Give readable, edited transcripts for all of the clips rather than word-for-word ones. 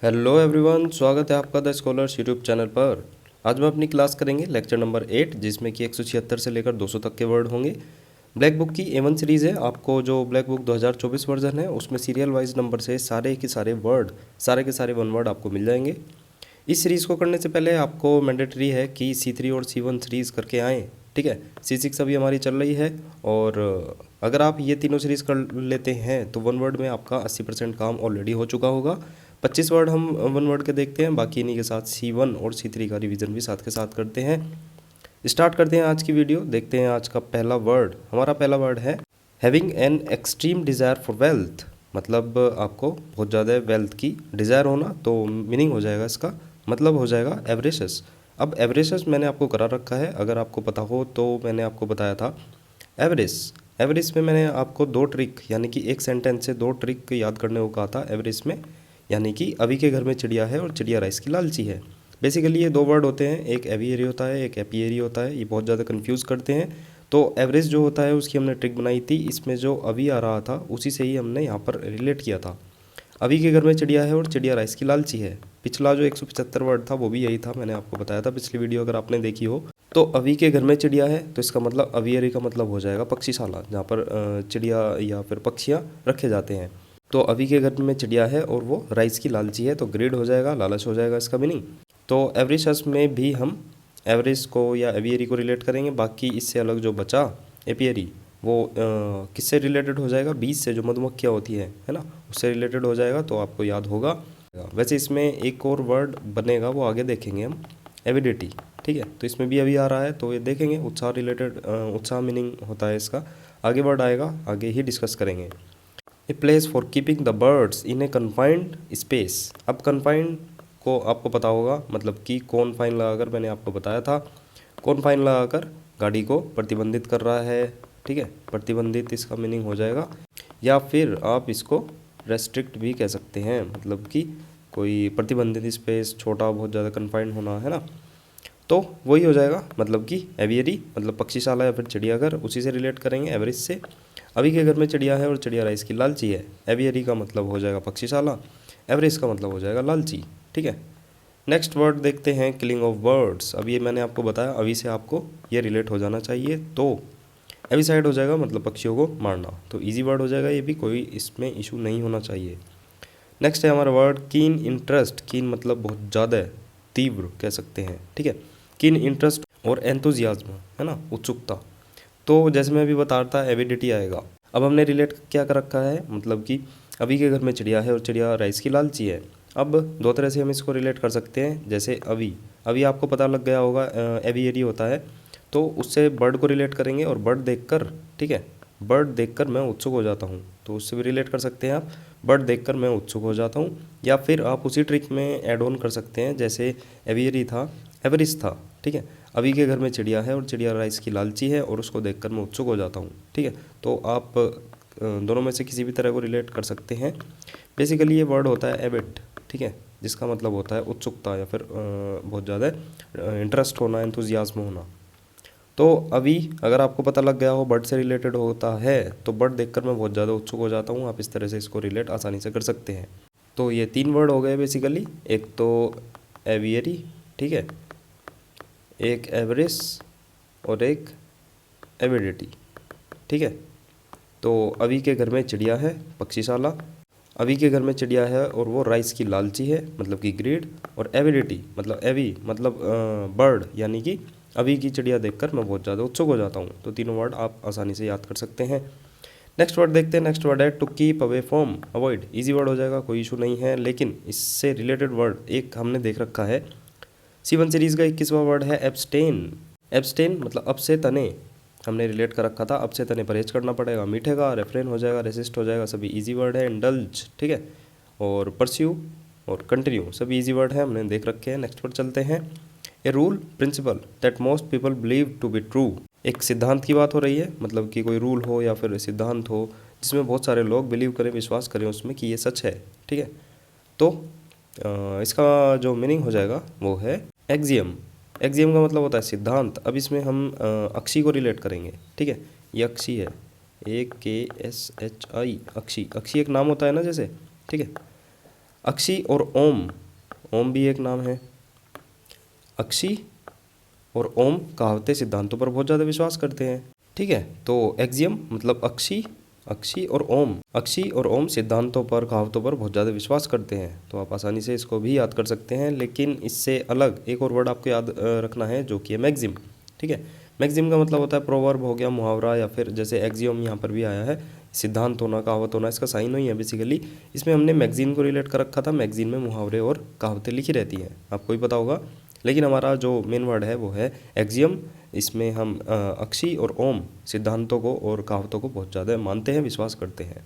Hello everyone, स्वागत है आपका द स्कॉलर्स यूट्यूब चैनल पर। आज हम अपनी क्लास करेंगे लेक्चर नंबर 8, जिसमें कि 176 से लेकर 200 तक के वर्ड होंगे। ब्लैक बुक की A1 सीरीज़ है। आपको जो ब्लैक बुक 2024 वर्जन है उसमें सीरियल वाइज नंबर से सारे के सारे वर्ड, सारे के सारे वन वर्ड आपको मिल जाएंगे। इस सीरीज़ को करने से पहले आपको मैंडेटरी है कि C3 और C1 सीरीज़ करके आएँ, ठीक है। C6 अभी हमारी चल रही है, और अगर आप ये तीनों सीरीज़ कर लेते हैं तो वन वर्ड में आपका 80% काम ऑलरेडी हो चुका होगा। 25 वर्ड हम वन वर्ड के देखते हैं, बाकी इन्हीं के साथ C1 और C3 का रिवीजन भी साथ के साथ करते हैं। स्टार्ट करते हैं आज की वीडियो। देखते हैं आज का पहला वर्ड। हमारा पहला वर्ड है having an extreme desire for wealth. मतलब आपको बहुत ज़्यादा वेल्थ की डिज़ायर होना, तो मीनिंग हो जाएगा इसका, मतलब हो जाएगा एवरेशस। अब एवरेशस मैंने आपको करा रखा है, अगर आपको पता हो तो मैंने आपको बताया था एवरेज। एवरेज में मैंने आपको दो ट्रिक, यानी कि एक सेंटेंस से दो ट्रिक याद करने को कहा था एवरेज में। यानी कि अभी के घर में चिड़िया है और चिड़िया राइस की लालची है। बेसिकली ये दो वर्ड होते हैं, एक एवियरी होता है, एक एपियरी होता है। ये बहुत ज़्यादा कंफ्यूज करते हैं। तो एवरेज जो होता है उसकी हमने ट्रिक बनाई थी, इसमें जो अभी आ रहा था उसी से ही हमने यहाँ पर रिलेट किया था। अभी के घर में चिड़िया है और चिड़िया राइस की लालची है। पिछला जो 175 वर्ड था वो भी यही था, मैंने आपको बताया था पिछली वीडियो अगर आपने देखी हो। तो अभी के घर में चिड़िया है तो इसका मतलब अवियरी का मतलब हो जाएगा पक्षीशाला, जहाँ पर चिड़िया या फिर पक्षियाँ रखे जाते हैं। तो अभी के घर में चिड़िया है और वो राइस की लालची है, तो ग्रीड हो जाएगा, लालच हो जाएगा इसका मीनिंग। तो एवरेज में भी हम एवरेज को या एवियरी को रिलेट करेंगे। बाकी इससे अलग जो बचा एपियरी, वो किससे रिलेटेड हो जाएगा? बीज से, जो मधुमक्खियाँ होती है ना, उससे रिलेटेड हो जाएगा, तो आपको याद होगा। वैसे इसमें एक और वर्ड बनेगा, वो आगे देखेंगे हम, एविडिटी, ठीक है। तो इसमें भी अभी आ रहा है, तो ये देखेंगे। उत्साह रिलेटेड, उत्साह मीनिंग होता है इसका। आगे वर्ड आएगा, आगे ही डिस्कस करेंगे। A place for keeping the birds in A confined space. अब कन्फाइंड को आपको पता होगा, मतलब कि कौन फाइन लगाकर, मैंने आपको बताया था, कौन फाइन लगाकर गाड़ी को प्रतिबंधित कर रहा है, ठीक है। प्रतिबंधित इसका मीनिंग हो जाएगा, या फिर आप इसको रेस्ट्रिक्ट भी कह सकते हैं, मतलब कि कोई प्रतिबंधित स्पेस, छोटा, बहुत ज़्यादा कन्फाइंड होना, है ना। तो वही हो जाएगा, मतलब कि एवियरी मतलब पक्षीशाला या फिर चिड़ियाघर, उसी से रिलेट करेंगे एवरेज से। अभी के घर में चिड़िया है और चिड़िया राइस की लालची है। एवियरी का मतलब हो जाएगा पक्षीशाला, एवरेज का मतलब हो जाएगा लालची, ठीक है। नेक्स्ट वर्ड देखते हैं, किलिंग ऑफ बर्ड्स। अब ये मैंने आपको बताया, अभी से आपको ये रिलेट हो जाना चाहिए। तो एविसाइड हो जाएगा, मतलब पक्षियों को मारना। तो इजी वर्ड हो जाएगा ये भी, कोई इसमें इशू नहीं होना चाहिए। नेक्स्ट है हमारा वर्ड कीन इंटरेस्ट। कीन मतलब बहुत ज़्यादा, तीव्र कह सकते हैं, ठीक है। कीन इंटरेस्ट और एंथुजियाज्म, है ना, उत्सुकता। तो जैसे मैं अभी बता रहा था, एविडिटी आएगा। अब हमने रिलेट क्या कर रखा है, मतलब कि अभी के घर में चिड़िया है और चिड़िया राइस की लालची है। अब दो तरह से हम इसको रिलेट कर सकते हैं। जैसे अभी अभी आपको पता लग गया होगा एवियरी होता है, तो उससे बर्ड को रिलेट करेंगे, और बर्ड देखकर, ठीक है, बर्ड देखकर मैं उत्सुक हो जाता हूँ, तो उससे भी रिलेट कर सकते हैं आप। बर्ड देखकर मैं उत्सुक हो जाता हूँ। या फिर आप उसी ट्रिक में ऐड ऑन कर सकते हैं, जैसे एवियरी था, एवरेज था, ठीक है। अभी के घर में चिड़िया है और चिड़िया राइस की लालची है, और उसको देखकर मैं उत्सुक हो जाता हूँ, ठीक है। तो आप दोनों में से किसी भी तरह को रिलेट कर सकते हैं। बेसिकली ये वर्ड होता है एविड, ठीक है, जिसका मतलब होता है उत्सुकता या फिर बहुत ज़्यादा इंटरेस्ट होना, एंथुजियाज्म होना। तो अभी अगर आपको पता लग गया हो बर्ड से रिलेटेड होता है, तो बर्ड देखकर मैं बहुत ज़्यादा उत्सुक हो जाता हूँ। आप इस तरह से इसको रिलेट आसानी से कर सकते हैं। तो ये तीन वर्ड हो गए बेसिकली, एक तो एवियरी, ठीक है, एक एवरेज और एक एविडिटी, ठीक है। तो अभी के घर में चिड़िया है, पक्षीशाला। अभी के घर में चिड़िया है और वो राइस की लालची है, मतलब कि ग्रीड। और एविडिटी मतलब एवी मतलब बर्ड, यानी कि अभी की चिड़िया देखकर मैं बहुत ज़्यादा उत्सुक हो जाता हूँ। तो तीनों वर्ड आप आसानी से याद कर सकते हैं। नेक्स्ट वर्ड देखते हैं। नेक्स्ट वर्ड है to keep away from, avoid. Easy word हो जाएगा, कोई इशू नहीं है। लेकिन इससे रिलेटेड वर्ड एक हमने देख रखा है, C1 सीरीज़ का 21वां वर्ड है एब्सटेन। एब्सटेन मतलब अब से तने, हमने रिलेट कर रखा था, अब से तने परहेज करना पड़ेगा। मीठे का रेफ्रेन हो जाएगा, रेसिस्ट हो जाएगा, सभी इजी वर्ड है। इंडल्ज, ठीक है, और परस्यू और कंटिन्यू, सभी इजी वर्ड है, हमने देख रखे हैं। नेक्स्ट वर्ड चलते हैं। A rule, principle that most people believe to be true. एक सिद्धांत की बात हो रही है, मतलब कि कोई रूल हो या फिर सिद्धांत हो जिसमें बहुत सारे लोग बिलीव करें, विश्वास करें उसमें कि ये सच है, ठीक है। तो इसका जो मीनिंग हो जाएगा वो है एक्सियम। एक्सियम का मतलब होता है सिद्धांत। अब इसमें हम अक्षी को रिलेट करेंगे, ठीक है। ये अक्षी है, AKSHI, अक्षी। अक्षी एक नाम होता है ना, जैसे, ठीक है। अक्षी और ओम, ओम भी एक नाम है। अक्षी और ओम कहावतें सिद्धांतों पर बहुत ज़्यादा विश्वास करते हैं। ठीक है, तो एक्सियम मतलब अक्षी, अक्षी और ओम, अक्षी और ओम सिद्धांतों पर कहावतों पर बहुत ज़्यादा विश्वास करते हैं। तो आप आसानी से इसको भी याद कर सकते हैं। लेकिन इससे अलग एक और वर्ड आपको याद रखना है जो कि है मैक्सिम। ठीक है, मैक्सिम का मतलब होता है प्रोवर्ब हो गया, मुहावरा, या फिर जैसे एक्सियम यहाँ पर भी आया है, सिद्धांत होना, कहावत होना, इसका साइन नहीं है बेसिकली। इसमें हमने मैगजीन को रिलेट कर रखा था। मैगजीन में मुहावरे और कहावतें लिखी रहती हैं, आपको ही पता होगा। लेकिन हमारा जो मेन वर्ड है वो है एक्सियम। इसमें हम अक्षी और ओम सिद्धांतों को और कहावतों को बहुत ज़्यादा मानते हैं, विश्वास करते हैं।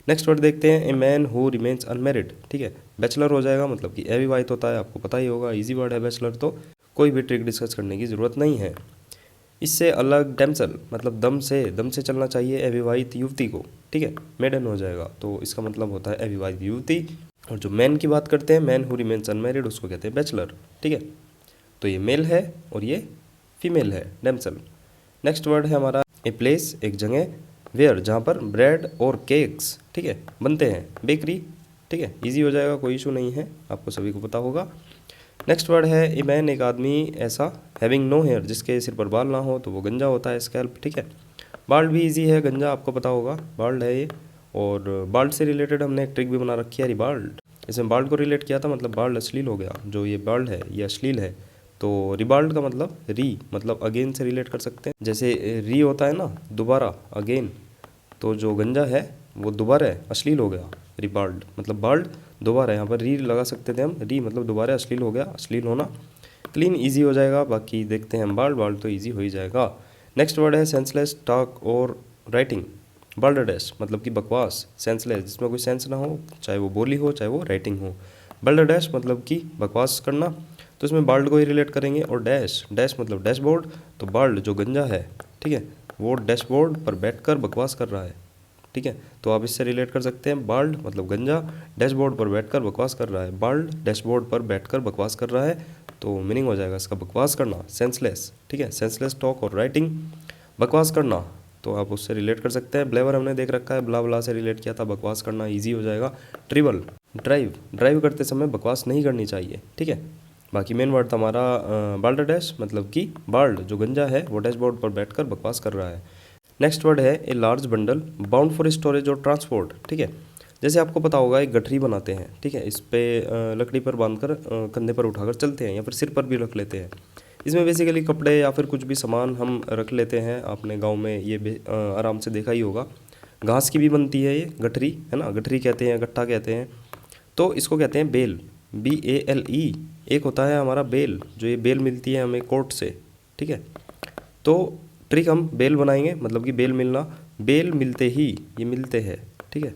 नेक्स्ट वर्ड देखते हैं, a man who remains unmarried. ठीक है, बैचलर हो जाएगा, मतलब कि अविवाहित होता है, आपको पता ही होगा, इजी वर्ड है बैचलर, तो कोई भी ट्रिक डिस्कस करने की ज़रूरत नहीं है। इससे अलग डैमसल मतलब दम से चलना चाहिए अविवाहित युवती को। ठीक है, मेडन हो जाएगा, तो इसका मतलब होता है अविवाहित युवती। और जो मैन की बात करते हैं, मैन हु रिमेन्स अनमेरिड, उसको कहते हैं बैचलर। ठीक है, तो ये मेल है और ये फीमेल है, डैमसल। नेक्स्ट वर्ड है हमारा ए प्लेस, एक जगह, वेयर, जहाँ पर ब्रेड और केक्स, ठीक है, बनते हैं, बेकरी। ठीक है, इजी हो जाएगा, कोई इशू नहीं है, आपको सभी को पता होगा। नेक्स्ट वर्ड है ए मैन, एक आदमी ऐसा, हैविंग नो हेयर, जिसके सिर पर बाल ना हो, तो वो गंजा होता है, स्कैल्प। ठीक है, बाल्ड भी इजी है, गंजा आपको पता होगा, बाल्ड है ये। और बाल्ड से रिलेटेड हमने एक ट्रिक भी बना रखी है, रिबाल्ड। इसमें बाल्ड को रिलेट किया था, मतलब बाल्ड अश्लील हो गया, जो ये बाल्ड है ये अश्लील है। तो रिबाल्ड का मतलब री, मतलब अगेन से रिलेट कर सकते हैं। जैसे री होता है ना, दोबारा, अगेन, तो जो गंजा है वो दोबारा है, अश्लील हो गया, रिबाल्ड मतलब बाल्ड दोबारा। यहाँ पर री लगा सकते थे हम, री मतलब दोबारा, अश्लील हो गया, अश्लील होना। क्लीन इजी हो जाएगा, बाकी देखते हैं हम बाल्ड, बाल्ड तो इजी हो ही जाएगा। नेक्स्ट वर्ड है सेंसलेस टॉक और राइटिंग। बल्डरडेश मतलब कि बकवास, सेंसलेस जिसमें कोई सेंस ना हो, चाहे वो बोली हो चाहे वो राइटिंग हो। बल्डरडेश मतलब कि बकवास करना, तो इसमें बाल्ड को ही रिलेट करेंगे। और डैश, डैश मतलब डैशबोर्ड, तो बाल्ड जो गंजा है, ठीक है, वो डैशबोर्ड पर बैठकर बकवास कर रहा है। ठीक है, तो आप इससे रिलेट कर सकते हैं, बाल्ड मतलब गंजा, डैशबोर्ड पर बैठकर बकवास कर रहा है, बाल्ड डैशबोर्ड पर बैठकर बकवास कर रहा है, तो मीनिंग हो जाएगा इसका बकवास करना, सेंसलेस। ठीक है, सेंसलेस टॉक और राइटिंग, बकवास करना, तो आप उससे रिलेट कर सकते हैं। ब्लेवर हमने देख रखा है, ब्ला ब्ला से रिलेट किया था, बकवास करना इजी हो जाएगा। ट्रिबल, ड्राइव, ड्राइव करते समय बकवास नहीं करनी चाहिए। ठीक है, बाकी मेन वर्ड था हमारा बाल्ड डैश, मतलब कि बाल्ड जो गंजा है वो डैशबोर्ड पर बैठकर बकवास कर रहा है। नेक्स्ट वर्ड है a large bundle, bound for storage और ट्रांसपोर्ट। ठीक है, जैसे आपको पता होगा एक गठरी बनाते हैं, ठीक है, इस पे लकड़ी पर बांधकर कंधे पर उठाकर चलते हैं, या फिर सिर पर भी रख लेते हैं। इसमें बेसिकली कपड़े या फिर कुछ भी सामान हम रख लेते हैं। आपने गांव में ये आराम से देखा ही होगा। घास की भी बनती है ये गठरी, है ना, गठरी कहते हैं, गट्ठा कहते हैं। तो इसको कहते हैं बेल, BALE। एक होता है हमारा बेल, जो ये बेल मिलती है हमें कोर्ट से। ठीक है, तो ट्रिक हम बेल बनाएंगे, मतलब कि बेल मिलना, बेल मिलते ही, ये मिलते हैं, ठीक है,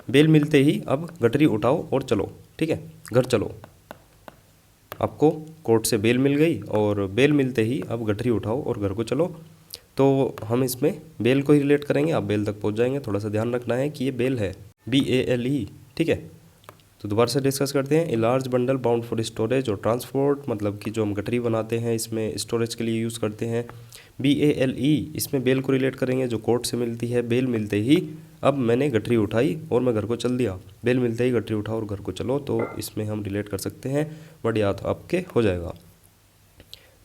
बेल मिलते ही अब गठरी उठाओ और चलो। ठीक है, घर चलो, आपको कोर्ट से बेल मिल गई और बेल मिलते ही अब गठरी उठाओ और घर को चलो। तो हम इसमें बेल को ही रिलेट करेंगे, आप बेल तक पहुंच जाएंगे। थोड़ा सा ध्यान रखना है कि ये बेल है, BALE। ठीक है, तो दोबारा से डिस्कस करते हैं। A large bundle bound for storage और ट्रांसपोर्ट, मतलब कि जो हम गठरी बनाते हैं इसमें स्टोरेज के लिए यूज़ करते हैं। BALE, इसमें बेल को रिलेट करेंगे, जो कोर्ट से मिलती है। बेल मिलते ही अब मैंने गठरी उठाई और मैं घर को चल दिया, बेल मिलते ही गठरी उठाओ और घर को चलो, तो इसमें हम रिलेट कर सकते हैं। वर्ड याद आपके हो जाएगा।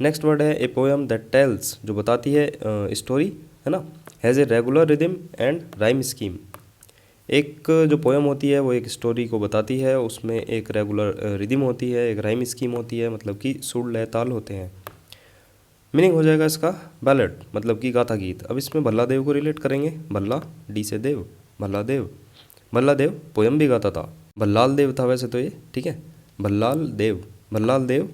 नेक्स्ट वर्ड है ए पोएम दैट टेल्स, जो बताती है स्टोरी, है ना, has a regular rhythm and rhyme scheme. एक जो पोएम होती है वो एक स्टोरी को बताती है, उसमें एक रेगुलर रिदम होती है, एक राइम स्कीम होती है, मतलब कि सुर लय ताल होते हैं। मीनिंग हो जाएगा इसका बैलेड, मतलब कि गाथा गीत। अब इसमें भल्ला देव को रिलेट करेंगे, भल्ला डी से देव, भल्ला देव, भल्ला देव पोएम भी गाता था, भल्लाल देव था वैसे तो ये, ठीक है, भल्लाल देव, भल्लाल देव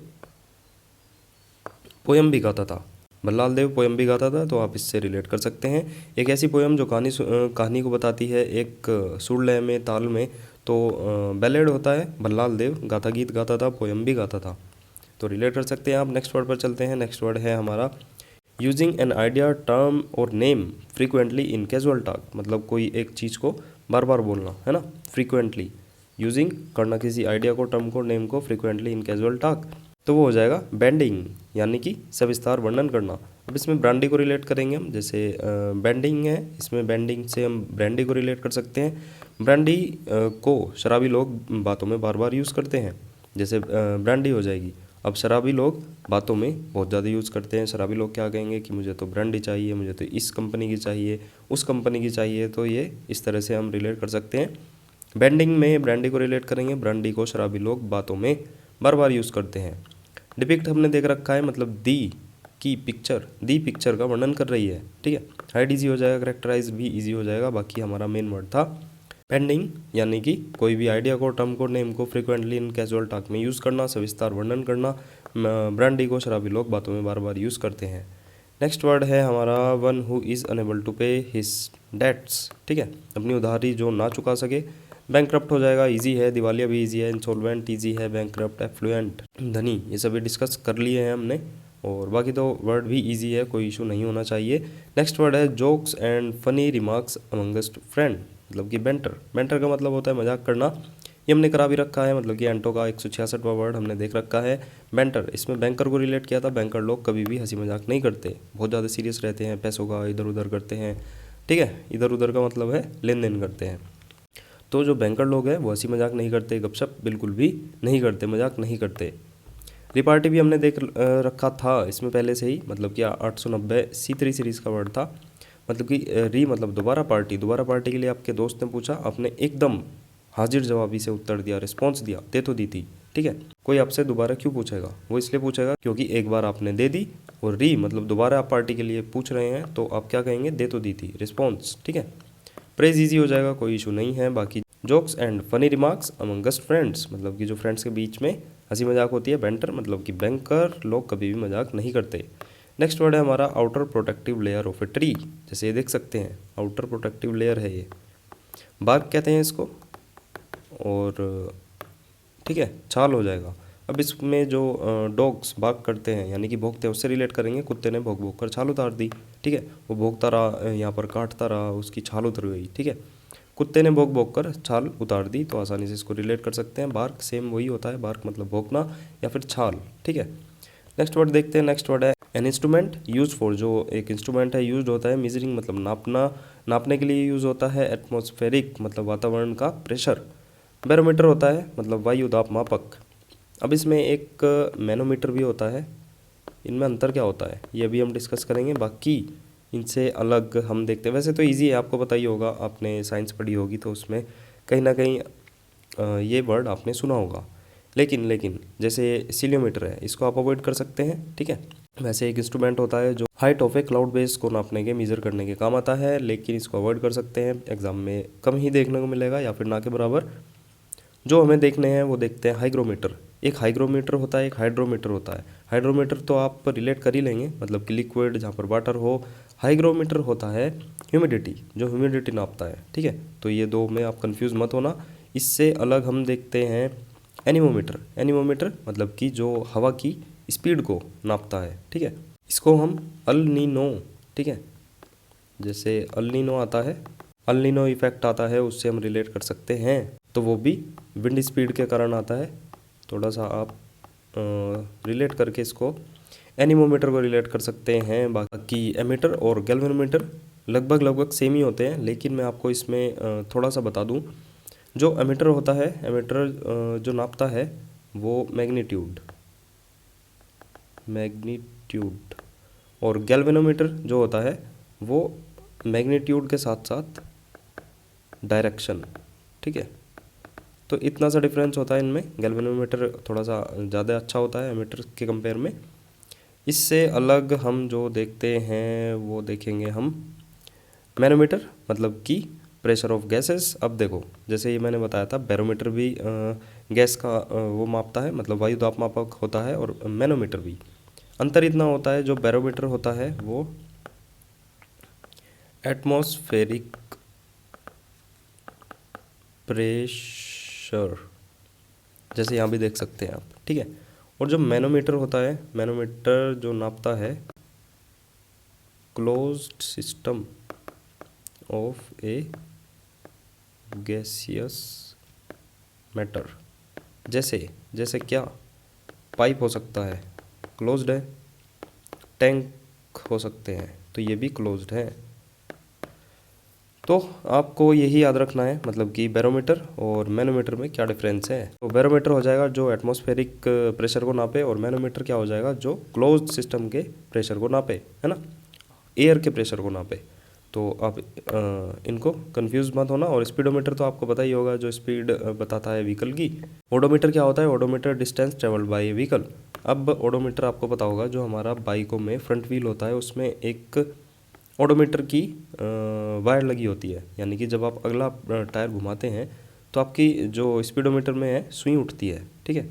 पोएम भी गाता था, भल्लाल देव पोएम भी गाता था, तो आप इससे रिलेट कर सकते हैं। एक ऐसी पोएम जो कहानी को बताती है एक सुर लय में, ताल में, तो बैलेड होता है। भल्लाल देव गाथा गीत गाता था, पोएम भी गाता था, तो रिलेट कर सकते हैं आप। नेक्स्ट वर्ड पर चलते हैं। नेक्स्ट वर्ड है हमारा यूजिंग एन आइडिया, टर्म और नेम फ्रीक्वेंटली इन कैजुअल टॉक, मतलब कोई एक चीज़ को बार बार बोलना, है ना, फ्रीक्वेंटली, यूजिंग करना किसी आइडिया को, टर्म को, नेम को फ्रीक्वेंटली इन कैजुअल टॉक, तो वो हो जाएगा बैंडिंग, यानी कि सविस्तार वर्णन करना। अब इसमें ब्रांडी को रिलेट करेंगे हम, जैसे बैंडिंग है, इसमें बैंडिंग से हम ब्रांडी को रिलेट कर सकते हैं। ब्रांडी को शराबी लोग बातों में बार बार यूज़ करते हैं। जैसे ब्रांडी हो जाएगी। अब शराबी लोग बातों में बहुत ज़्यादा यूज़ करते हैं। शराबी लोग क्या कहेंगे कि मुझे तो ब्रांडी चाहिए, मुझे तो इस कंपनी की चाहिए, उस कंपनी की चाहिए। तो ये इस तरह से हम रिलेट कर सकते हैं। बेंडिंग में ब्रांडी को रिलेट करेंगे। ब्रांडी को शराबी लोग बातों में बार बार यूज़ करते हैं। डिपिक्ट हमने देख रखा है, मतलब दी पिक्चर का वर्णन कर रही है। ठीक है, हाइड ईजी हो जाएगा, करेक्टराइज भी ईजी हो जाएगा। बाकी हमारा मेन वर्ड था पेंडिंग, यानी कि कोई भी आइडिया को, टर्म को, नेम को फ्रिक्वेंटली इन कैजुअल टॉक में यूज़ करना, सविस्तार वर्णन करना। ब्रांडी को शराबी लोग बातों में बार बार यूज़ करते हैं। नेक्स्ट वर्ड है हमारा one who is unable to pay his debts. ठीक है, अपनी उधारी जो ना चुका सके। बैंकक्रप्ट हो जाएगा, इजी है। दिवालिया भी इजी है। इंसॉल्वेंट इजी है। बैंकक्रप्ट, एफ्लुएंट, धनी, ये सभी डिस्कस कर लिए हैं हमने। और बाकी तो वर्ड भी इजी है, कोई इशू नहीं होना चाहिए। नेक्स्ट वर्ड है jokes and funny remarks amongst friend, मतलब कि बेंटर का मतलब होता है मजाक करना। ये हमने करा भी रखा है, मतलब कि एंटो का 166वां वर्ड हमने देख रखा है। बेंटर, इसमें बैंकर को रिलेट किया था। बैंकर लोग कभी भी हंसी मजाक नहीं करते, बहुत ज़्यादा सीरियस रहते हैं, पैसों का इधर उधर करते हैं। ठीक है, इधर उधर का मतलब है लेन देन करते हैं। तो जो बैंकर लोग हैं वो हंसी मजाक नहीं करते, गपशप बिल्कुल भी नहीं करते, मजाक नहीं करते। रिपार्टी भी हमने देख रखा था इसमें पहले से ही, मतलब कि 890 C3 सीरीज़ का वर्ड था। मतलब कि री मतलब दोबारा पार्टी के लिए आपके दोस्त ने पूछा, आपने एकदम हाजिर जवाबी से उत्तर दिया, रिस्पॉन्स दिया, दे तो दी थी। ठीक है, कोई आपसे दोबारा क्यों पूछेगा? वो इसलिए पूछेगा क्योंकि एक बार आपने दे दी। और री मतलब दोबारा आप पार्टी के लिए पूछ रहे हैं, तो आप क्या कहेंगे? दे तो दी थी, रिस्पॉन्स। ठीक है, प्रेज ईजी हो जाएगा, कोई इशू नहीं है। बाकी jokes and funny remarks amongst friends, मतलब कि जो फ्रेंड्स के बीच में हंसी मजाक होती है। बेंटर मतलब कि बैंकर लोग कभी भी मजाक नहीं करते। नेक्स्ट वर्ड है हमारा outer protective layer of a tree. जैसे ये देख सकते हैं, आउटर प्रोटेक्टिव लेयर है ये, बार्क कहते हैं इसको। और ठीक है, छाल हो जाएगा। अब इसमें जो डॉग्स बार्क करते हैं यानी कि भौंकते हैं, उससे रिलेट करेंगे। कुत्ते ने भौंक भौंक कर छाल उतार दी। ठीक है, वो भौंकता रहा, यहाँ पर काटता रहा, उसकी छाल उतर गई। ठीक है, कुत्ते ने भौंक भौंक कर छाल उतार दी, तो आसानी से इसको रिलेट कर सकते हैं। बार्क सेम वही होता है, बार्क मतलब भौंकना या फिर छाल। ठीक है, नेक्स्ट वर्ड देखते हैं। नेक्स्ट वर्ड है एन इंस्ट्रूमेंट यूज फॉर, जो एक इंस्ट्रूमेंट है यूज होता है मेजरिंग मतलब नापना, नापने के लिए यूज होता है। एटमॉस्फेरिक मतलब वातावरण का प्रेशर। बैरोमीटर होता है मतलब वायु दाब मापक। अब इसमें एक मैनोमीटर भी होता है, इनमें अंतर क्या होता है ये अभी हम डिस्कस करेंगे। बाकी इनसे अलग हम देखते हैं। वैसे तो इजी है, आपको पता ही होगा, आपने साइंस पढ़ी होगी तो उसमें कहीं ना कहीं ये वर्ड आपने सुना होगा। लेकिन जैसे सीलियोमीटर है, इसको आप अवॉइड कर सकते हैं। ठीक है, वैसे एक इंस्ट्रूमेंट होता है जो height of A cloud base को नापने के, मेजर करने के काम आता है, लेकिन इसको अवॉइड कर सकते हैं। एग्जाम में कम ही देखने को मिलेगा या फिर ना के बराबर। जो हमें देखने हैं वो देखते हैं हाइग्रोमीटर। एक हाइग्रोमीटर होता है, एक हाइड्रोमीटर होता है। हाइड्रोमीटर तो आप रिलेट कर ही लेंगे, मतलब कि लिक्विड जहाँ पर वाटर हो। हाइग्रोमीटर होता है ह्यूमिडिटी, जो ह्यूमिडिटी नापता है। ठीक है, तो ये दो में आप कंफ्यूज मत होना। इससे अलग हम देखते हैं एनीमोमीटर। एनीमोमीटर मतलब कि जो हवा की स्पीड को नापता है। ठीक है, इसको हम अल नीनो, ठीक है, जैसे अल नीनो आता है, अल नीनो इफेक्ट आता है, उससे हम रिलेट कर सकते हैं। तो वो भी विंड स्पीड के कारण आता है। थोड़ा सा आप रिलेट करके इसको एनीमोमीटर को रिलेट कर सकते हैं। बाकी एमीटर और गैल्वेनोमीटर लगभग सेम ही होते हैं, लेकिन मैं आपको इसमें थोड़ा सा बता दूं। जो एमीटर होता है, एमीटर जो नापता है वो मैग्नीट्यूड, और गैल्वेनोमीटर जो होता है वो मैग्नीट्यूड के साथ साथ डायरेक्शन। ठीक है, तो इतना सा डिफरेंस होता है इनमें। गैल्वेनोमीटर थोड़ा सा ज़्यादा अच्छा होता है एमीटर के कंपेयर में। इससे अलग हम जो देखते हैं वो देखेंगे हम मैनोमीटर, मतलब कि प्रेशर ऑफ गैसेस। अब देखो, जैसे ये मैंने बताया था, बैरोमीटर भी गैस का वो मापता है, मतलब वायु दाब मापक होता है, और मैनोमीटर भी। अंतर इतना होता है, जो बैरोमीटर होता है वो एटमॉस्फेरिक प्रेशर, जैसे यहाँ भी देख सकते हैं आप। ठीक है, और जो मैनोमीटर होता है, मैनोमीटर जो नापता है closed system of A gaseous matter. जैसे क्या, पाइप हो सकता है, क्लोज्ड है। टैंक हो सकते हैं, तो ये भी क्लोज्ड है। तो आपको यही याद रखना है, मतलब कि बैरोमीटर और मैनोमीटर में क्या डिफरेंस है। तो बैरोमीटर हो जाएगा जो एटमॉस्फेरिक प्रेशर को नापे, और मैनोमीटर क्या हो जाएगा जो क्लोज्ड सिस्टम के प्रेशर को नापे, है ना, एयर के प्रेशर को नापे। तो आप इनको कंफ्यूज मत होना। और स्पीडोमीटर तो आपको पता ही होगा, जो स्पीड बताता है व्हीकल की। ओडोमीटर क्या होता है, odometer distance travelled by A vehicle. अब ओडोमीटर आपको पता होगा जो हमारा बाइकों में फ्रंट व्हील होता है उसमें एक ओडोमीटर की वायर लगी होती है, यानी कि जब आप अगला टायर घुमाते हैं तो आपकी जो स्पीडोमीटर में है सुई उठती है, ठीक है।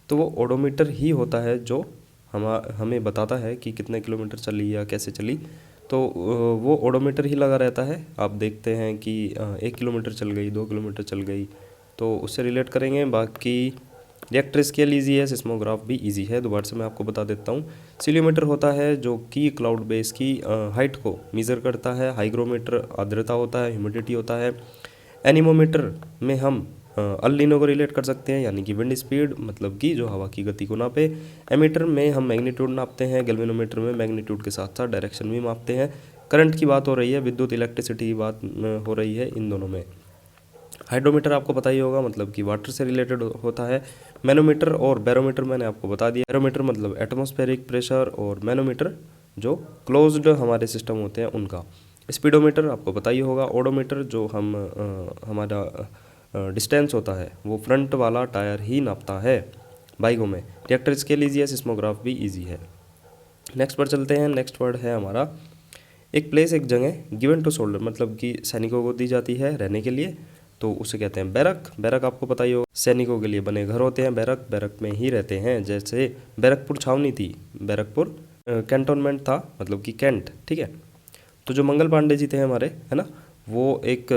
तो वो ओडोमीटर ही होता है जो हमें बताता है कि कितने किलोमीटर चली या कैसे चली। तो वो ओडोमीटर ही लगा रहता है। आप देखते हैं कि 1 किलोमीटर चल गई, 2 किलोमीटर चल गई, तो उससे रिलेट करेंगे। बाकी रिएक्टर स्केल ईजी है, सिस्मोग्राफ भी ईजी है, दोबारा से मैं आपको बता देता हूँ। सीलियोमीटर होता है जो कि क्लाउड बेस की हाइट को मेज़र करता है। हाइग्रोमीटर आर्द्रता होता है, ह्यूमिडिटी होता है। एनीमोमीटर में हम अल नीनो को रिलेट कर सकते हैं, यानी कि विंड स्पीड, मतलब कि जो हवा की गति को नापे। एमीटर में हम मैग्नीट्यूड नापते हैं। गैल्वेनोमीटर में मैग्नीट्यूड के साथ साथ डायरेक्शन भी मापते हैं। करंट की बात हो रही है, विद्युत इलेक्ट्रिसिटी की बात हो रही है इन दोनों में। हाइड्रोमीटर आपको पता ही होगा, मतलब कि वाटर से रिलेटेड होता है। मैनोमीटर और बैरोमीटर मैंने आपको बता दिया। बैरोमीटर मतलब एटमॉस्फेरिक प्रेशर, और मैनोमीटर जो क्लोज्ड हमारे सिस्टम होते हैं उनका। स्पीडोमीटर आपको पता ही होगा। ओडोमीटर जो हमारा डिस्टेंस होता है वो फ्रंट वाला टायर ही नापता है बाइकों में। रिएक्टर स्केल ईजी है, सिस्मोग्राफ भी ईजी है। नेक्स्ट पर चलते हैं। नेक्स्ट वर्ड है हमारा एक प्लेस, एक जगह गिवन टू सोल्जर, मतलब कि सैनिकों को दी जाती है रहने के लिए, तो उसे कहते हैं बैरक। बैरक आपको पता ही होगा, सैनिकों के लिए बने घर होते हैं बैरक, बैरक में ही रहते हैं। जैसे बैरकपुर छावनी थी, बैरकपुर कैंटोनमेंट था, मतलब कि कैंट, ठीक है। तो जो मंगल पांडे जी थे हमारे, है ना, वो एक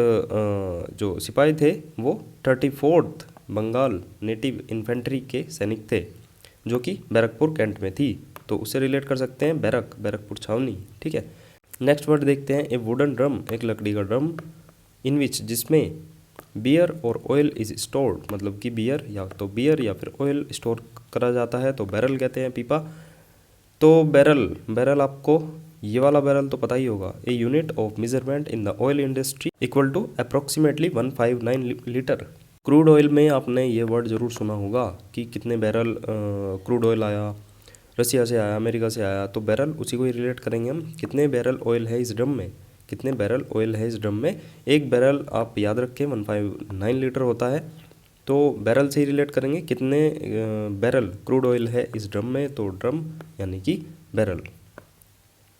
जो सिपाही थे वो 34th बंगाल नेटिव इन्फेंट्री के सैनिक थे, जो कि बैरकपुर कैंट में थी। तो उससे रिलेट कर सकते हैं बैरक, बैरकपुर छावनी, ठीक है। नेक्स्ट वर्ड देखते हैं ए वुडन ड्रम, एक लकड़ी का ड्रम, इन विच जिसमें बियर और ऑयल इज स्टोर्ड, मतलब कि बियर या तो बियर या फिर ऑयल स्टोर करा जाता है, तो बैरल कहते हैं पीपा। तो बैरल, बैरल आपको ये वाला बैरल तो पता ही होगा, a unit of measurement in the oil industry equal to approximately 159 litre. Crude oil में आपने ये वर्ड ज़रूर सुना होगा कि कितने बैरल क्रूड ऑयल आया, रसिया से आया, अमेरिका से आया, तो बैरल उसी को ही रिलेट करेंगे हम। कितने बैरल ऑयल है इस ड्रम में, कितने बैरल ऑयल है इस ड्रम में। एक बैरल आप याद रखें 159 लीटर होता है, तो बैरल से ही रिलेट करेंगे कितने बैरल क्रूड ऑयल है इस ड्रम में, तो ड्रम यानी कि बैरल।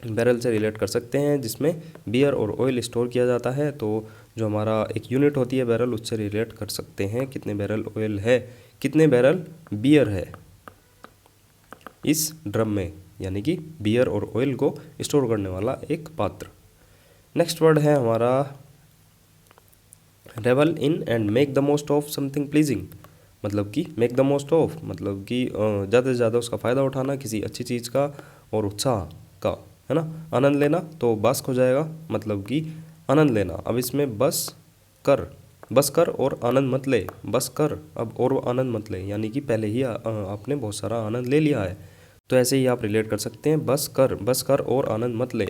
बैरल से रिलेट कर सकते हैं जिसमें बियर और ऑयल स्टोर किया जाता है, तो जो हमारा एक यूनिट होती है बैरल, उससे रिलेट कर सकते हैं कितने बैरल ऑयल है, कितने बैरल बियर है इस ड्रम में, यानी कि बियर और ऑयल को स्टोर करने वाला एक पात्र। नेक्स्ट वर्ड है हमारा revel in and make the most of something pleasing, मतलब कि मेक द मोस्ट ऑफ, मतलब कि ज़्यादा से ज़्यादा उसका फ़ायदा उठाना किसी अच्छी चीज़ का और उत्साह का, है ना। आनंद लेना, तो बस्क हो जाएगा, मतलब कि आनंद लेना। अब इसमें बस कर और आनंद मत ले, बस कर अब और आनंद मत ले, यानी कि पहले ही आपने बहुत सारा आनंद ले लिया है, तो ऐसे ही आप रिलेट कर सकते हैं बस कर और आनंद मत ले।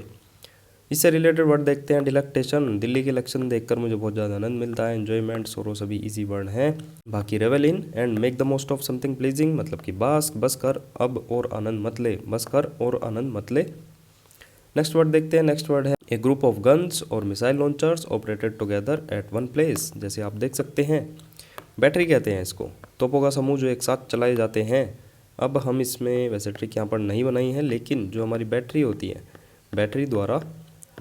इससे रिलेटेड वर्ड देखते हैं डिलेक्टेशन, दिल्ली के इलेक्शन देखकर मुझे बहुत ज़्यादा आनंद मिलता है। एन्जॉयमेंट, सोरो सभी इजी वर्ड हैं। बाकी revel in and make the most of something pleasing, मतलब कि बस कर अब और आनंद मत ले, बस कर और आनंद मत ले। नेक्स्ट वर्ड देखते हैं। नेक्स्ट वर्ड है ए ग्रुप ऑफ गन्स और missile launchers operated together at one place. जैसे आप देख सकते हैं बैटरी कहते हैं इसको, तोपों का समूह जो एक साथ चलाए जाते हैं। अब हम इसमें वैसे ट्रिक यहाँ पर नहीं बनाई है, लेकिन जो हमारी बैटरी होती है, बैटरी द्वारा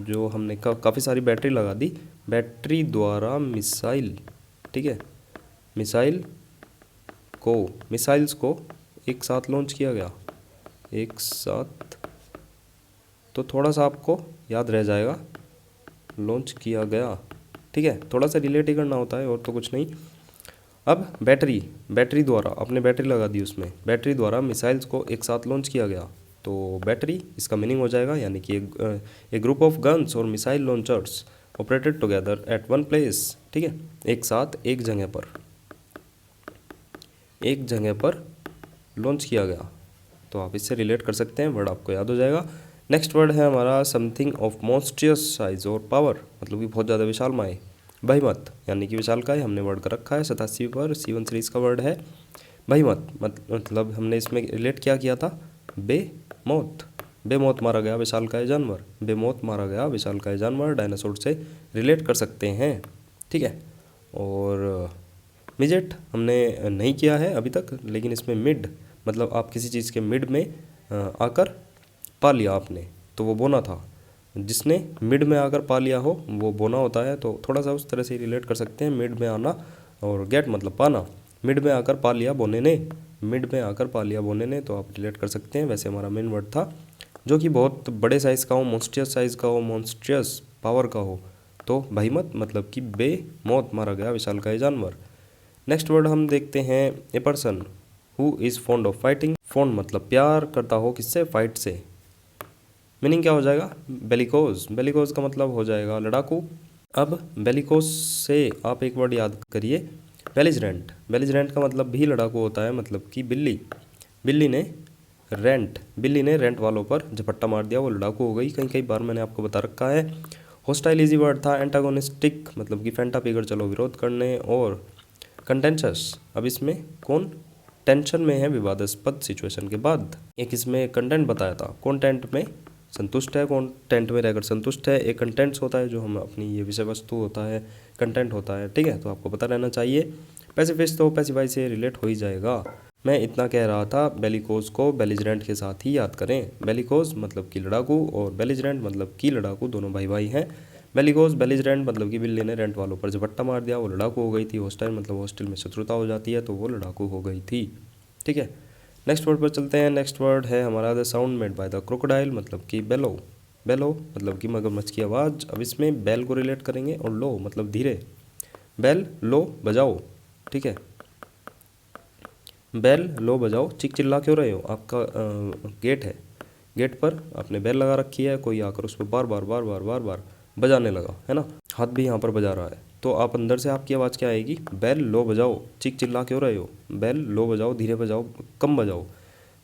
जो हमने काफ़ी सारी बैटरी लगा दी, बैटरी द्वारा मिसाइल, ठीक है, मिसाइल्स को एक साथ लॉन्च किया गया, एक साथ, तो थोड़ा सा आपको याद रह जाएगा, लॉन्च किया गया, ठीक है। थोड़ा सा रिलेट ही करना होता है और तो कुछ नहीं। अब बैटरी द्वारा, आपने बैटरी लगा दी उसमें, बैटरी द्वारा मिसाइल्स को एक साथ लॉन्च किया गया, तो बैटरी इसका मीनिंग हो जाएगा, यानी कि एक ग्रुप ऑफ गन्स और missile launchers operated together at one place, ठीक है, एक साथ एक जगह पर लॉन्च किया गया, तो आप इससे रिलेट कर सकते हैं, वर्ड आपको याद हो जाएगा। नेक्स्ट वर्ड है हमारा समथिंग ऑफ मॉन्स्ट्रियस साइज और पावर, मतलब कि बहुत ज़्यादा विशालमय। बहिमत यानी कि विशालकाय हमने वर्ड कर रखा है 87 पर C1 सीरीज का वर्ड है बहिमत, मतलब हमने इसमें रिलेट क्या किया था, बेमौत। बेमौत मारा गया विशालकाय जानवर, बेमौत मारा गया विशालकाय जानवर डायनासोर से रिलेट कर सकते हैं, ठीक है। और मिजेट हमने नहीं किया है अभी तक, लेकिन इसमें मिड मतलब आप किसी चीज़ के मिड में आकर पा लिया आपने, तो वो बोना था। जिसने मिड में आकर पा लिया हो वो बोना होता है, तो थोड़ा सा उस तरह से रिलेट कर सकते हैं। मिड में आना और गेट मतलब पाना, मिड में आकर पा लिया बोने ने, मिड में आकर पा लिया बोने ने, तो आप रिलेट कर सकते हैं। वैसे हमारा मेन वर्ड था जो कि बहुत बड़े साइज़ का हो, मॉन्स्ट्रियस साइज़ का हो, मॉन्स्ट्रियस पावर का हो, तो बहिमत मतलब कि बेमौत मारा गया विशालकाय जानवर। नेक्स्ट वर्ड हम देखते हैं a person who is fond of fighting. Fond मतलब प्यार करता हो, किससे, फाइट से। मीनिंग क्या हो जाएगा, बेलिकोज। बेलिकोज का मतलब हो जाएगा लड़ाकू। अब बेलिकोज से आप एक वर्ड याद करिए, बेलिजरेंट। बेलिजरेंट का मतलब भी लड़ाकू होता है, मतलब कि बिल्ली। बिल्ली ने रेंट वालों पर झपट्टा मार दिया, वो लड़ाकू हो गई। कई बार मैंने आपको बता रखा है। होस्टाइल इजी वर्ड था। एंटागोनिस्टिक मतलब कि फेंटा पीकर चलो विरोध करने। और कंटेंशस, अब इसमें कौन टेंशन में है विवादास्पद सिचुएशन के बाद। एक इसमें कंटेंट बताया था, कॉन्टेंट में संतुष्ट है, कॉन्टेंट में रहकर संतुष्ट है। एक कंटेंट्स होता है जो हम अपनी ये विषय वस्तु होता है, कंटेंट होता है, ठीक है। तो आपको पता रहना चाहिए। पैसिफिस्ट तो पैसिफाई से रिलेट हो ही जाएगा। मैं इतना कह रहा था, बेलिकोज को बेलिजरेंट के साथ ही याद करें। बेलिकोज मतलब कि लड़ाकू और बेलिजरेंट मतलब कि लड़ाकू, दोनों भाई भाई हैं। बेलिकोज बेलिजरेंट मतलब कि बिल्ली ने रेंट वालों पर झपट्टा मार दिया, वो लड़ाकू हो गई थी। होस्टाइल मतलब हॉस्टल में शत्रुता हो जाती है, तो वो लड़ाकू हो गई थी, ठीक है। नेक्स्ट वर्ड पर चलते हैं। नेक्स्ट वर्ड है हमारा the sound made by the crocodile, मतलब कि बेलो। बेलो मतलब कि मगरमच्छ की आवाज़। अब इसमें बेल को रिलेट करेंगे और लो मतलब धीरे। बेल लो बजाओ, ठीक है। बेल लो बजाओ। चिक चिल्ला क्यों रहे हो, आपका गेट है, गेट पर आपने बेल लगा रखी है, कोई आकर उस पर बार बार बार बार बार बार बजाने लगा, है ना। हाथ भी यहाँ पर बजा रहा है, तो आप अंदर से आपकी आवाज़ क्या आएगी, बेल लो बजाओ। चिक चिल्ला क्यों रहे हो, बेल लो बजाओ, धीरे बजाओ, कम बजाओ।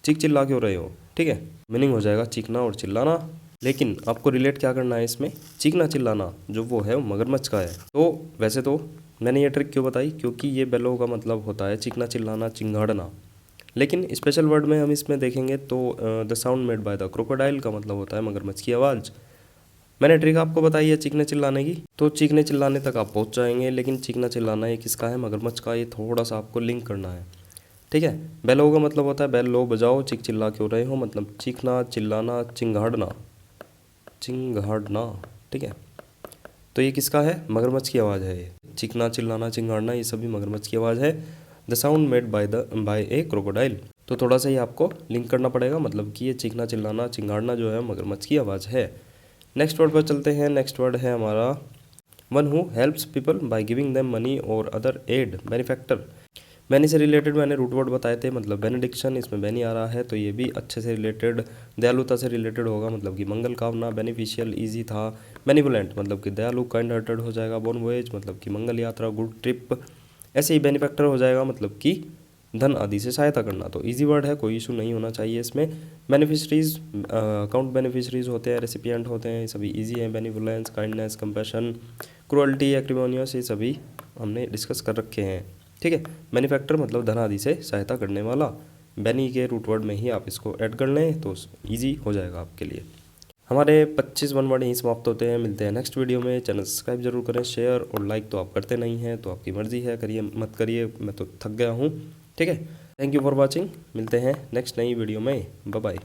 चिक चिल्ला क्यों रहे हो, ठीक है। मीनिंग हो जाएगा चीखना और चिल्लाना। लेकिन आपको रिलेट क्या करना है इसमें, चीखना चिल्लाना जो वो है वो मगरमच्छ का है। तो वैसे तो मैंने ये ट्रिक क्यों बताई, क्योंकि ये बेलो का मतलब होता है चीखना चिल्लाना, चिंगाड़ना। लेकिन स्पेशल वर्ड में हम इसमें देखेंगे तो the sound made by the crocodile का मतलब होता है मगरमच्छ की आवाज़। मैंने ट्रिक आपको बताई है चीखने चिल्लाने की, तो चीखने चिल्लाने तक आप पहुंच जाएंगे। लेकिन चीखना चिल्लाना ये किसका है, मगरमच्छ का। ये थोड़ा सा आपको लिंक करना है, ठीक है। बेलो का मतलब होता है बेल लो बजाओ, चिक चिल्ला क्यों रहे हो मतलब चीखना चिल्लाना, चिंगाड़ना, चिंगाड़ना, ठीक है। तो ये किसका है, मगरमच्छ की आवाज़ है। ये चीखना चिल्लाना चिंगाड़ना ये सभी मगरमच्छ की आवाज़ है। The sound made by A crocodile. तो थोड़ा सा ही आपको लिंक करना पड़ेगा, मतलब कि ये चीखना चिल्लाना चिंगाड़ना जो है मगरमच्छ की आवाज़ है। नेक्स्ट वर्ड पर चलते हैं। नेक्स्ट वर्ड है हमारा one who helps people by giving them money और अदर एड, बेनिफैक्टर। बेनी से रिलेटेड मैंने रूट वर्ड बताए थे, मतलब बेनेडिक्शन, इसमें बेनी आ रहा है, तो ये भी अच्छे से रिलेटेड दयालुता से रिलेटेड होगा, मतलब कि मंगल कामना। बेनिफिशियल ईजी था। बेनिवोलेंट मतलब कि दयालु, काइंड हार्टेड हो जाएगा। बोन वोएज मतलब कि मंगल यात्रा, गुड ट्रिप। ऐसे ही बेनिफैक्टर हो जाएगा, मतलब कि धन आदि से सहायता करना। तो इजी वर्ड है, कोई इशू नहीं होना चाहिए इसमें। बेनिफिशरीज, अकाउंट बेनिफिशरीज होते हैं, रेसिपिएंट होते हैं, ये सभी इजी हैं। बेनिवोलेंस, काइंडनेस, कंपैशन, क्रुअल्टी, एक्रिमोनियस, ये सभी हमने डिस्कस कर रखे हैं, ठीक है। बेनिफैक्टर मतलब धन आदि से सहायता करने वाला। बेनी के रूट वर्ड में ही आप इसको ऐड कर लें तो ईजी हो जाएगा आपके लिए। हमारे 25 वन वर्ड यहीं समाप्त होते हैं। मिलते हैं नेक्स्ट वीडियो में। चैनल सब्सक्राइब जरूर करें, शेयर और लाइक तो आप करते नहीं हैं, तो आपकी मर्जी है, करिए मत करिए, मैं तो थक गया हूँ, ठीक है। Thank you for watching. मिलते हैं नेक्स्ट नई वीडियो में। Bye bye.